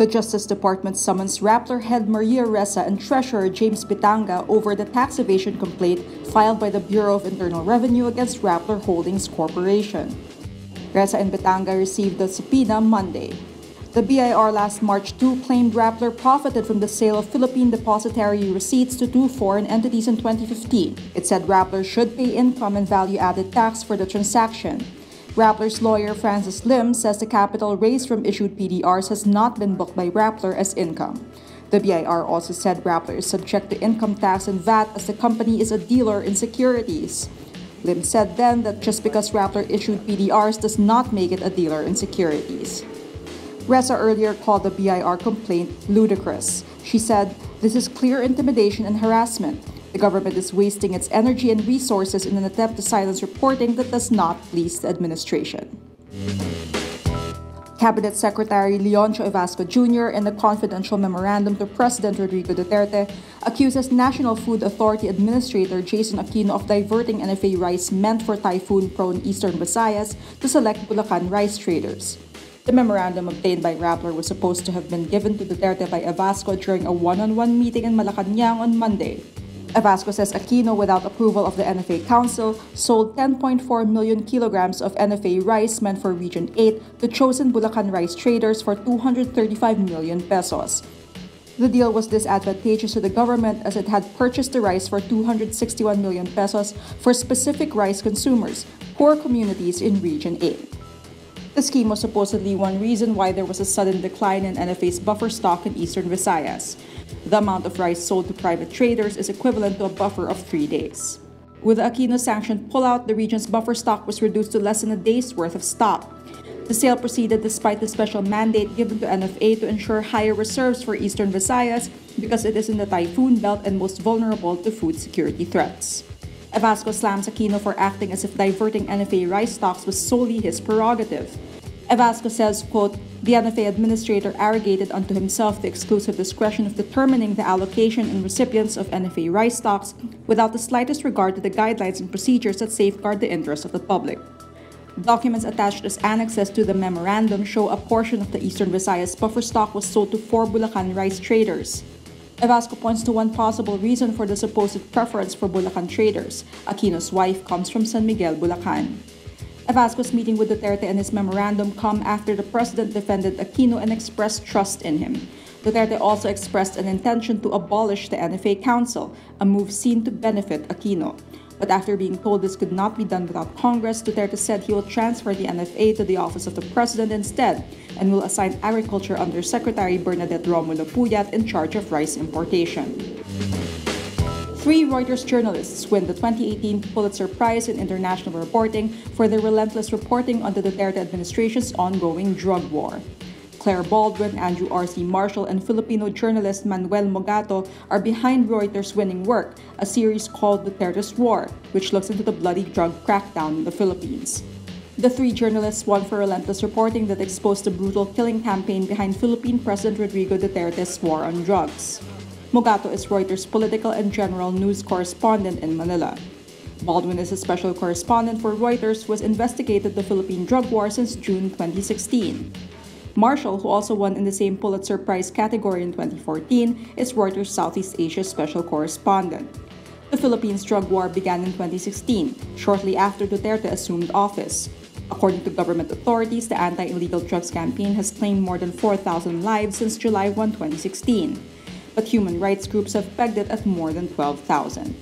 The Justice Department summons Rappler head Maria Ressa and Treasurer James Bitanga over the tax evasion complaint filed by the Bureau of Internal Revenue against Rappler Holdings Corporation. Ressa and Bitanga received the subpoena Monday. The BIR last March 2 claimed Rappler profited from the sale of Philippine depository receipts to two foreign entities in 2015. It said Rappler should pay income and value-added tax for the transaction. Rappler's lawyer Francis Lim says the capital raised from issued PDRs has not been booked by Rappler as income. The BIR also said Rappler is subject to income tax and VAT as the company is a dealer in securities. Lim said then that just because Rappler issued PDRs does not make it a dealer in securities. Ressa earlier called the BIR complaint ludicrous. She said, "This is clear intimidation and harassment. The government is wasting its energy and resources in an attempt to silence reporting that does not please the administration." Cabinet Secretary Leoncio Evasco Jr., in a confidential memorandum to President Rodrigo Duterte, accuses National Food Authority Administrator Jason Aquino of diverting NFA rice meant for typhoon-prone Eastern Visayas to select Bulacan rice traders. The memorandum obtained by Rappler was supposed to have been given to Duterte by Evasco during a one-on-one meeting in Malacanang on Monday. Evasco says Aquino, without approval of the NFA Council, sold 10.4 million kilograms of NFA rice meant for Region 8 to chosen Bulacan rice traders for 235 million pesos. The deal was disadvantageous to the government as it had purchased the rice for 261 million pesos for specific rice consumers, poor communities in Region 8. The scheme was supposedly one reason why there was a sudden decline in NFA's buffer stock in Eastern Visayas. The amount of rice sold to private traders is equivalent to a buffer of 3 days. With the Aquino-sanctioned pullout, the region's buffer stock was reduced to less than a day's worth of stock. The sale proceeded despite the special mandate given to NFA to ensure higher reserves for Eastern Visayas because it is in the typhoon belt and most vulnerable to food security threats. Evasco slams Aquino for acting as if diverting NFA rice stocks was solely his prerogative. Evasco says, quote, "The NFA administrator arrogated unto himself the exclusive discretion of determining the allocation and recipients of NFA rice stocks without the slightest regard to the guidelines and procedures that safeguard the interests of the public." Documents attached as annexes to the memorandum show a portion of the Eastern Visayas buffer stock was sold to 4 Bulacan rice traders. Evasco points to one possible reason for the supposed preference for Bulacan traders. Aquino's wife comes from San Miguel, Bulacan. Evasco's meeting with Duterte and his memorandum come after the president defended Aquino and expressed trust in him. Duterte also expressed an intention to abolish the NFA Council, a move seen to benefit Aquino. But after being told this could not be done without Congress, Duterte said he will transfer the NFA to the office of the president instead and will assign Agriculture Under Secretary Bernadette Romulo Puyat in charge of rice importation. 3 Reuters journalists win the 2018 Pulitzer Prize in International Reporting for their relentless reporting on the Duterte administration's ongoing drug war. Claire Baldwin, Andrew R.C. Marshall, and Filipino journalist Manuel Mogato are behind Reuters' winning work, a series called Duterte's War, which looks into the bloody drug crackdown in the Philippines. The 3 journalists won for relentless reporting that exposed the brutal killing campaign behind Philippine President Rodrigo Duterte's war on drugs. Mogato is Reuters' political and general news correspondent in Manila. Baldwin is a special correspondent for Reuters who has investigated the Philippine drug war since June 2016. Marshall, who also won in the same Pulitzer Prize category in 2014, is Reuters' Southeast Asia special correspondent. The Philippines drug war began in 2016, shortly after Duterte assumed office. According to government authorities, the anti-illegal drugs campaign has claimed more than 4,000 lives since July 1, 2016. But human rights groups have pegged it at more than 12,000.